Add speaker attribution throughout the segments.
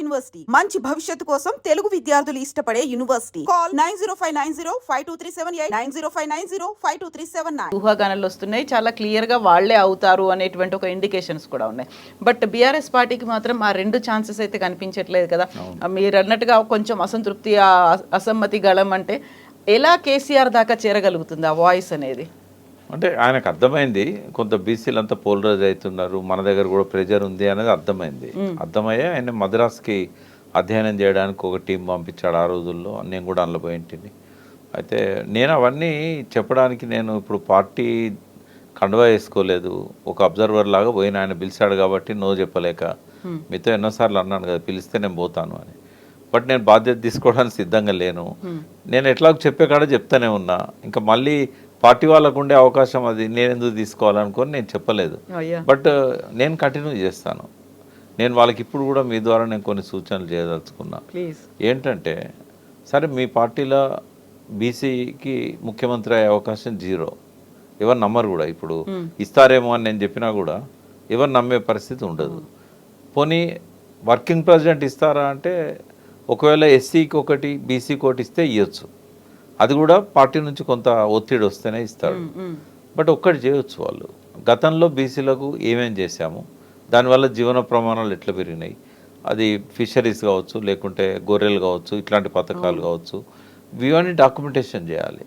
Speaker 1: University మంచి భవిష్యత్తు కోసం తెలుగు విద్యార్థులు ఇష్టపడే యూనివర్సిటీ. కాల్ 9059052378 9059052379.
Speaker 2: ఊహాగానాలు వస్తున్నాయి, చాలా క్లియర్ గా వాళ్లే అవుతారు అనేటువంటి ఒక ఇండికేషన్స్ కూడా ఉన్నాయి. బట్ బీఆర్ఎస్ పార్టీకి మాత్రం ఆ రెండు ఛాన్సెస్ అయితే కనిపించట్లేదు కదా. మీరు అన్నట్టుగా కొంచెం అసంతృప్తి, అసమ్మతి గళం అంటే ఎలా కేసీఆర్ దాకా చేరగలుగుతుంది ఆ వాయిస్ అనేది?
Speaker 3: అంటే ఆయనకు అర్థమైంది కొంత బీసీలు అంతా పోలరైజ్ అవుతున్నారు, మన దగ్గర కూడా ప్రెజర్ ఉంది అనేది అర్థమైంది. అర్థమయ్యే ఆయన మద్రాస్కి అధ్యయనం చేయడానికి ఒక టీం పంపించాడు ఆ రోజుల్లో. నేను కూడా అందులో పోయింటిని. అయితే నేను అవన్నీ చెప్పడానికి నేను ఇప్పుడు పార్టీ కండువా వేసుకోలేదు, ఒక అబ్జర్వర్ లాగా పోయిన. ఆయన పిలిచాడు కాబట్టి నో చెప్పలేక, మీతో ఎన్నోసార్లు అన్నాను కదా పిలిస్తే నేను పోతాను అని. బట్ నేను బాధ్యత తీసుకోవడానికి సిద్ధంగా లేను. నేను ఎట్లాగో చెప్పే కాడ చెప్తానే ఉన్నా. ఇంకా మళ్ళీ పార్టీ వాళ్ళకు ఉండే అవకాశం అది నేను ఎందుకు తీసుకోవాలనుకొని నేను చెప్పలేదు. బట్ నేను కంటిన్యూ చేస్తాను. నేను వాళ్ళకి ఇప్పుడు కూడా మీ ద్వారా నేను కొన్ని సూచనలు చేయదలుచుకున్నా. ఏంటంటే సరే మీ పార్టీలో బీసీకి ముఖ్యమంత్రి అయ్యే అవకాశం జీరో, ఎవరు నమ్మరు కూడా. ఇప్పుడు ఇస్తారేమో అని నేను చెప్పినా కూడా ఎవరు నమ్మే పరిస్థితి ఉండదు. పోనీ వర్కింగ్ ప్రెసిడెంట్ ఇస్తారా అంటే ఒకవేళ ఎస్సీకి ఒకటి బీసీకి ఒకటి ఇస్తే ఇవ్వచ్చు. అది కూడా పార్టీ నుంచి కొంత ఒత్తిడి వస్తేనే ఇస్తాడు. బట్ ఒక్కటి చేయవచ్చు వాళ్ళు. గతంలో బీసీలకు ఏమేం చేశాము, దానివల్ల జీవన ప్రమాణాలు ఎట్లా పెరిగినాయి, అది ఫిషరీస్ కావచ్చు, లేకుంటే గొర్రెలు కావచ్చు, ఇట్లాంటి పథకాలు కావచ్చు, ఇవన్నీ డాక్యుమెంటేషన్ చేయాలి.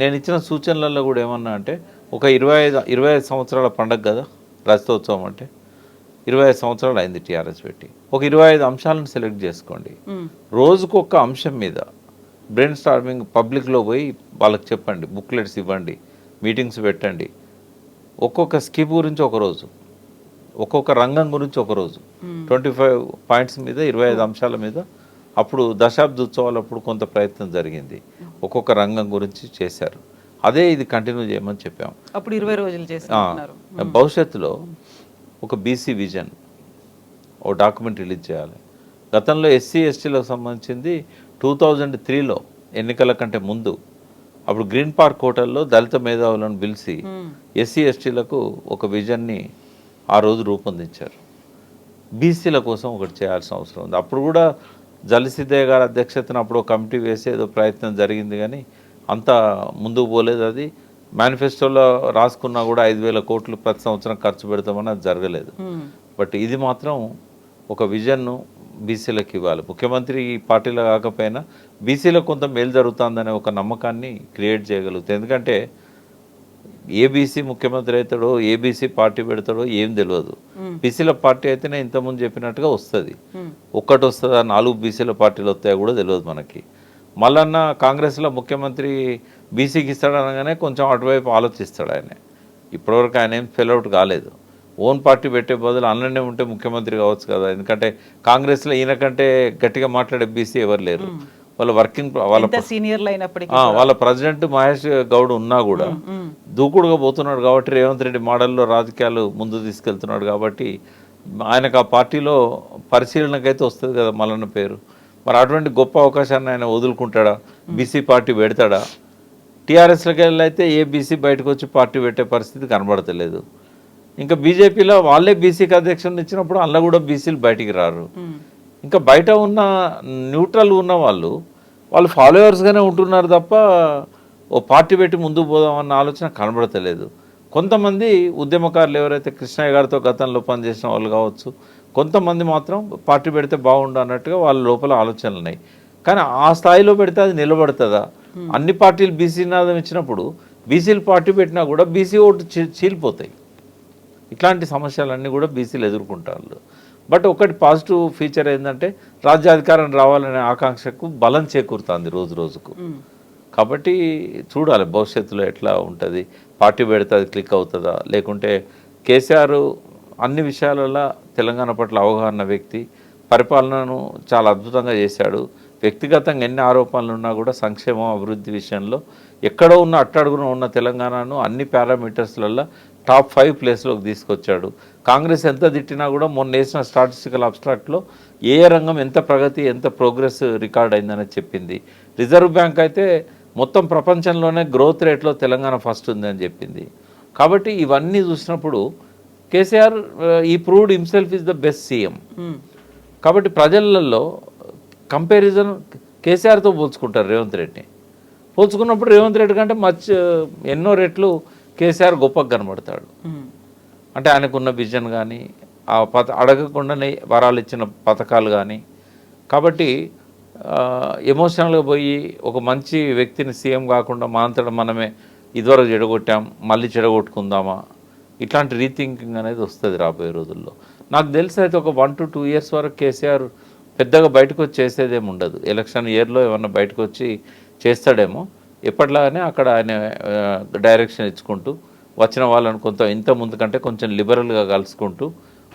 Speaker 3: నేను ఇచ్చిన సూచనలలో కూడా ఏమన్నా అంటే ఒక 25 సంవత్సరాల పండగ కదా రజతోత్సవం అంటే, 25 సంవత్సరాలు అయింది టీఆర్ఎస్ పెట్టి. ఒక 25 అంశాలను సెలెక్ట్ చేసుకోండి. రోజుకు ఒక అంశం మీద బ్రెయిన్ స్టార్మింగ్ పబ్లిక్లో పోయి వాళ్ళకి చెప్పండి, బుక్లెట్స్ ఇవ్వండి, మీటింగ్స్ పెట్టండి. ఒక్కొక్క స్కీమ్ గురించి ఒకరోజు, ఒక్కొక్క రంగం గురించి ఒకరోజు, 25 పాయింట్స్ మీద 25 అంశాల మీద. అప్పుడు దశాబ్ద ఉత్సవాలు అప్పుడు కొంత ప్రయత్నం జరిగింది, ఒక్కొక్క రంగం గురించి చేశారు. అదే ఇది కంటిన్యూ చేయమని చెప్పాము.
Speaker 2: అప్పుడు 20 రోజులు చేశారు.
Speaker 3: భవిష్యత్తులో ఒక బీసీ విజన్ ఓ డాక్యుమెంట్ రిలీజ్ చేయాలి. గతంలో ఎస్సీ ఎస్టీలకు సంబంధించింది 2003లో ఎన్నికల కంటే ముందు అప్పుడు గ్రీన్ పార్క్ హోటల్లో దళిత మేధావులను పిలిచి ఎస్సీ ఎస్టీలకు ఒక విజన్ని ఆ రోజు రూపొందించారు. బీసీల కోసం ఒకటి చేయాల్సిన అవసరం ఉంది. అప్పుడు కూడా జలసిద్ధయ్య గారి అధ్యక్షతన అప్పుడు కమిటీ వేసి ఏదో ప్రయత్నం జరిగింది, కానీ అంత ముందుకు పోలేదు. అది మేనిఫెస్టోలో రాసుకున్నా కూడా 5,000 కోట్లు ప్రతి సంవత్సరం ఖర్చు పెడతామని అది జరగలేదు. బట్ ఇది మాత్రం ఒక విజన్ను బీసీలకు ఇవ్వాలి. ముఖ్యమంత్రి ఈ పార్టీలో కాకపోయినా బీసీలకు కొంత మేలు జరుగుతుందనే ఒక నమ్మకాన్ని క్రియేట్ చేయగలుగుతుంది. ఎందుకంటే ఏ బీసీ ముఖ్యమంత్రి అవుతాడో, ఏ బీసీ పార్టీ పెడతాడో ఏం తెలియదు. బీసీల పార్టీ అయితేనే ఇంతకుముందు చెప్పినట్టుగా వస్తుంది. ఒక్కటి వస్తుందా, 4 బీసీల పార్టీలు వస్తాయో కూడా తెలియదు మనకి. మళ్ళన్న కాంగ్రెస్లో ముఖ్యమంత్రి బీసీకి ఇస్తాడనగానే కొంచెం అటువైపు ఆలోచిస్తాడు ఆయన. ఇప్పటివరకు ఆయన ఏం ఫెయిల్అవుట్ కాలేదు. ఓన్ పార్టీ పెట్టే బదులు అన్ననే ఉంటే ముఖ్యమంత్రి కావచ్చు కదా. ఎందుకంటే కాంగ్రెస్లో ఈయన కంటే గట్టిగా మాట్లాడే బీసీ ఎవరు లేరు. వాళ్ళ వర్కింగ్ వాళ్ళ ప్రెసిడెంట్ మహేష్ గౌడ్ ఉన్నా కూడా దూకుడుగా పోతున్నాడు కాబట్టి, రేవంత్ రెడ్డి మోడల్లో రాజకీయాలు ముందు తీసుకెళ్తున్నాడు కాబట్టి ఆయనకు ఆ పార్టీలో పరిశీలనకైతే వస్తుంది కదా మల్లన్న పేరు. మరి అటువంటి గొప్ప అవకాశాన్ని ఆయన వదులుకుంటాడా, బీసీ పార్టీ పెడతాడా? టీఆర్ఎస్లోకి వెళ్ళైతే ఏ బీసీ బయటకు వచ్చి పార్టీ పెట్టే పరిస్థితి కనబడతలేదు. ఇంకా బీజేపీలో వాళ్ళే బీసీకి అధ్యక్షుని ఇచ్చినప్పుడు అందులో కూడా బీసీలు బయటికి రారు. ఇంకా బయట ఉన్న న్యూట్రల్ ఉన్న వాళ్ళు ఫాలోవర్స్గానే ఉంటున్నారు తప్ప ఓ పార్టీ పెట్టి ముందుకు పోదామన్న ఆలోచన కనబడతలేదు. కొంతమంది ఉద్యమకారులు ఎవరైతే కృష్ణయ్య గారితో గతంలో పనిచేసిన వాళ్ళు కావచ్చు, కొంతమంది మాత్రం పార్టీ పెడితే బాగుండు అన్నట్టుగా వాళ్ళ లోపల ఆలోచనలు ఉన్నాయి. కానీ ఆ స్థాయిలో పెడితే అది నిలబడుతుందా? అన్ని పార్టీలు బీసీ నాదం ఇచ్చినప్పుడు బీసీలు పార్టీ పెట్టినా కూడా బీసీ ఓటు చీలిపోతాయి. ఇట్లాంటి సమస్యలన్నీ కూడా బీసీలు ఎదుర్కొంటారు. బట్ ఒకటి పాజిటివ్ ఫీచర్ ఏంటంటే రాజ్యాధికారం రావాలనే ఆకాంక్షకు బలం చేకూరుతుంది రోజు రోజుకు. కాబట్టి చూడాలి భవిష్యత్తులో ఎట్లా ఉంటుంది. పార్టీ పెడితే అది క్లిక్ అవుతుందా, లేకుంటే కేసీఆర్ అన్ని విషయాలలో తెలంగాణ పట్ల అవగాహన వ్యక్తి, పరిపాలనను చాలా అద్భుతంగా చేశాడు. వ్యక్తిగతంగా ఎన్ని ఆరోపణలు ఉన్నా కూడా సంక్షేమం అభివృద్ధి విషయంలో ఎక్కడో ఉన్న అట్టడుగున ఉన్న తెలంగాణను అన్ని పారామీటర్స్లలో టాప్ 5 ప్లేస్లోకి తీసుకొచ్చాడు. కాంగ్రెస్ ఎంత తిట్టినా కూడా మొన్న వేసిన స్టాటిస్టికల్ అబ్స్ట్రాక్ట్లో ఏ రంగం ఎంత ప్రగతి, ఎంత ప్రోగ్రెస్ రికార్డ్ అయిందని చెప్పింది. రిజర్వ్ బ్యాంక్ అయితే మొత్తం ప్రపంచంలోనే గ్రోత్ రేట్లో తెలంగాణ ఫస్ట్ ఉందని చెప్పింది. కాబట్టి ఇవన్నీ చూసినప్పుడు కేసీఆర్ ఈ proved himself is the best CM. కాబట్టి ప్రజలలో కంపారిజన్ కేసీఆర్తో పోల్చుకుంటారు రేవంత్ రెడ్డిని. పోల్చుకున్నప్పుడు రేవంత్ రెడ్డి కంటే ఎన్నో రెట్లు కేసీఆర్ గొప్పగా కనబడతాడు. అంటే ఆయనకున్న విజన్ కానీ ఆ అడగకుండానే వరాలు ఇచ్చిన పథకాలు కానీ. కాబట్టి ఎమోషనల్గా పోయి ఒక మంచి వ్యక్తిని సీఎం కాకుండా మాంతడం మనమే ఇదివరకు చెడగొట్టాం మళ్ళీ చెడగొట్టుకుందామా, ఇట్లాంటి రీథింకింగ్ అనేది వస్తుంది రాబోయే రోజుల్లో. నాకు తెలిసి అయితే ఒక 1 to 2 years వరకు కేసీఆర్ పెద్దగా బయటకు వచ్చి చేసేదేమి ఉండదు. ఎలక్షన్ ఇయర్లో ఏమన్నా బయటకు వచ్చి చేస్తాడేమో. ఎప్పట్లాగానే అక్కడ ఆయన డైరెక్షన్ ఇచ్చుకుంటూ వచ్చిన వాళ్ళని కొంత ఇంత ముందు కంటే కొంచెం లిబరల్గా కలుసుకుంటూ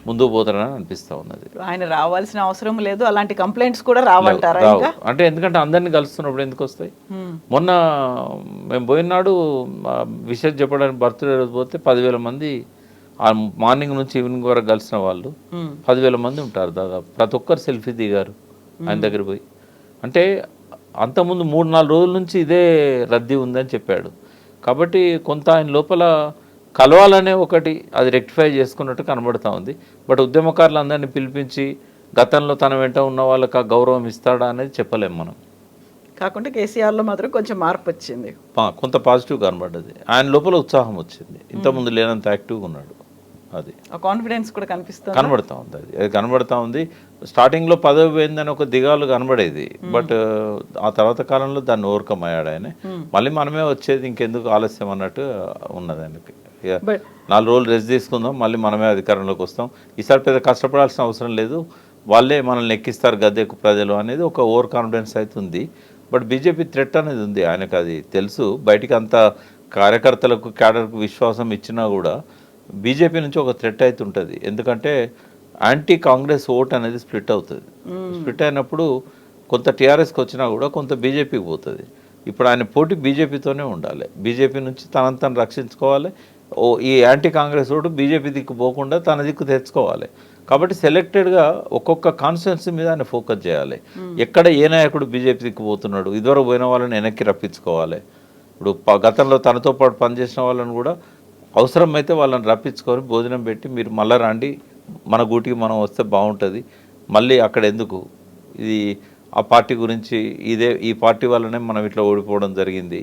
Speaker 3: ముందుకు పోతారని అనిపిస్తూ ఉన్నది.
Speaker 2: ఆయన రావాల్సిన అవసరం లేదు, అలాంటి కంప్లైంట్స్ కూడా రావంటారా?
Speaker 3: అంటే ఎందుకంటే అందరినీ కలుస్తున్నప్పుడు ఎందుకు వస్తాయి? మొన్న మేము పోయినాడు విషయం చెప్పడానికి బర్త్డే రోజు పోతే 10,000 మంది మార్నింగ్ నుంచి ఈవినింగ్ వరకు కలిసిన వాళ్ళు 10,000 మంది ఉంటారు దాదాపు. ప్రతి ఒక్కరు సెల్ఫీ దిగారు ఆయన దగ్గర పోయి. అంటే అంతకుముందు 3-4 రోజుల నుంచి ఇదే రద్దీ ఉందని చెప్పాడు. కాబట్టి కొంత ఆయన లోపల కలవాలనే ఒకటి అది రెక్టిఫై చేసుకున్నట్టు కనబడుతూ ఉంది. బట్ ఉద్యమకారులు అందరినీ పిలిపించి గతంలో తన వెంట ఉన్న వాళ్ళకి ఆ గౌరవం ఇస్తాడా అనేది చెప్పలేము మనం.
Speaker 2: కాకుంటే కేసీఆర్లో మాత్రం కొంచెం మార్పు వచ్చింది,
Speaker 3: కొంత పాజిటివ్ కనబడ్డది. ఆయన లోపల ఉత్సాహం వచ్చింది, ఇంతకుముందు లేనంత యాక్టివ్గా ఉన్నాడు. అది
Speaker 2: కాన్ఫిడెన్స్ కూడా కనబడుతూ
Speaker 3: ఉంది. అది కనబడుతూ ఉంది. స్టార్టింగ్లో పదవి పోయిందని ఒక దిగాలు కనబడేది. బట్ ఆ తర్వాత కాలంలో దాన్ని ఓవర్కమ్ అయ్యాడు ఆయన. మళ్ళీ మనమే వచ్చేది, ఇంకెందుకు ఆలస్యం అన్నట్టు ఉన్నది ఆయనకి. 4 రోజులు రెస్ట్ తీసుకుందాం, మళ్ళీ మనమే అధికారంలోకి వస్తాం, ఈసారి పెద్ద కష్టపడాల్సిన అవసరం లేదు, వాళ్ళే మనల్ని ఎక్కిస్తారు గద్దెకు ప్రజలు అనేది ఒక ఓవర్ కాన్ఫిడెన్స్ అయితే ఉంది. బట్ బీజేపీ థ్రెట్ అనేది ఉంది ఆయనకు, అది తెలుసు. బయటికి అంత కార్యకర్తలకు క్యాడర్కు విశ్వాసం ఇచ్చినా కూడా బీజేపీ నుంచి ఒక థ్రెట్ అయితే ఉంటుంది. ఎందుకంటే యాంటీ కాంగ్రెస్ ఓట్ అనేది స్ప్లిట్ అవుతుంది. స్ప్లిట్ అయినప్పుడు కొంత టీఆర్ఎస్కి వచ్చినా కూడా కొంత బీజేపీకి పోతుంది. ఇప్పుడు ఆయన పోటీ బీజేపీతోనే ఉండాలి, బీజేపీ నుంచి తనను రక్షించుకోవాలి. ఈ యాంటీ కాంగ్రెస్ ఓటు బీజేపీ దిక్కు పోకుండా తన దిక్కు తెచ్చుకోవాలి. కాబట్టి సెలెక్టెడ్గా ఒక్కొక్క కాన్స్టిట్యున్సీ మీద ఆయన ఫోకస్ చేయాలి. ఎక్కడ ఏ నాయకుడు బీజేపీ దిక్కు పోతున్నాడు, ఇదివరకు పోయిన వాళ్ళని వెనక్కి రప్పించుకోవాలి. ఇప్పుడు గతంలో తనతో పాటు పనిచేసిన వాళ్ళని కూడా అవసరమైతే వాళ్ళని రప్పించుకొని భోజనం పెట్టి మీరు మళ్ళీ రండి, మన గూటికి మనం వస్తే బాగుంటుంది, మళ్ళీ అక్కడ ఎందుకు ఇది ఆ పార్టీ గురించి ఈ పార్టీ వల్లనే మనం ఇట్లా ఓడిపోవడం జరిగింది,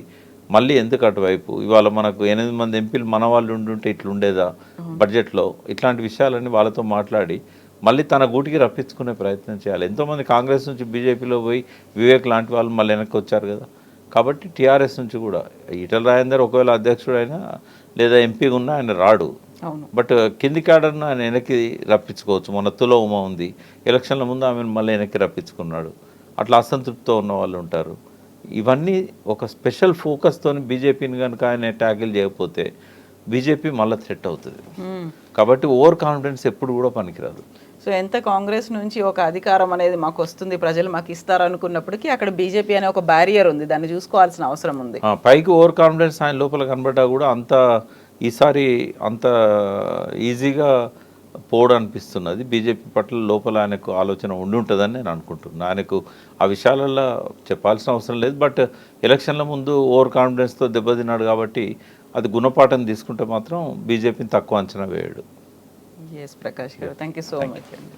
Speaker 3: మళ్ళీ ఎందుకు అటువైపు, ఇవాళ మనకు 8 మంది ఎంపీలు మన వాళ్ళు ఉండుంటే ఇట్లుండేదా బడ్జెట్లో, ఇట్లాంటి విషయాలన్నీ వాళ్ళతో మాట్లాడి మళ్ళీ తన గూటికి రప్పించుకునే ప్రయత్నం చేయాలి. ఎంతోమంది కాంగ్రెస్ నుంచి బీజేపీలో పోయి వివేక్ లాంటి వాళ్ళు మళ్ళీ వెనక్కి వచ్చారు కదా. కాబట్టి టీఆర్ఎస్ నుంచి కూడా ఈటల రాజేందర్ ఒకవేళ అధ్యక్షుడైనా లేదా ఎంపీగా ఉన్నా ఆయన రాడు. బట్ కింది క్యాడర్ను ఆయన వెనక్కి రప్పించుకోవచ్చు. మొన్న తుల ఉమ ఉంది, ఎలక్షన్ల ముందు ఆమెను మళ్ళీ వెనక్కి రప్పించుకున్నాడు. అట్లా అసంతృప్తితో ఉన్న వాళ్ళు ఉంటారు. ఇవన్నీ ఒక స్పెషల్ ఫోకస్తో బీజేపీని కనుక ఆయన ట్యాకిల్ చేయకపోతే బీజేపీ మళ్ళీ థ్రెట్ అవుతుంది. కాబట్టి ఓవర్ కాన్ఫిడెన్స్ ఎప్పుడు కూడా పనికిరాదు.
Speaker 2: సో ఎంత కాంగ్రెస్ నుంచి ఒక అధికారం అనేది మాకు వస్తుంది, ప్రజలు మాకు ఇస్తారు అనుకున్నప్పటికీ అక్కడ బీజేపీ అనే ఒక బ్యారియర్ ఉంది, దాన్ని చూసుకోవాల్సిన అవసరం ఉంది.
Speaker 3: పైకి ఓవర్ కాన్ఫిడెన్స్ ఆయన లోపల కనబడ్డా కూడా ఈసారి అంత ఈజీగా పోవడం అనిపిస్తున్నది. బీజేపీ పట్ల లోపల ఆయనకు ఆలోచన ఉండి ఉంటుందని నేను అనుకుంటున్నాను. ఆయనకు ఆ విషయాలలో చెప్పాల్సిన అవసరం లేదు. బట్ ఎలక్షన్ల ముందు ఓవర్ కాన్ఫిడెన్స్తో దెబ్బతిన్నాడు కాబట్టి అది గుణపాఠం తీసుకుంటే మాత్రం బీజేపీని తక్కువ అంచనా వేయడు.
Speaker 2: ఎస్ ప్రకాష్ గారు, థ్యాంక్ యూ సో మచ్ అండి.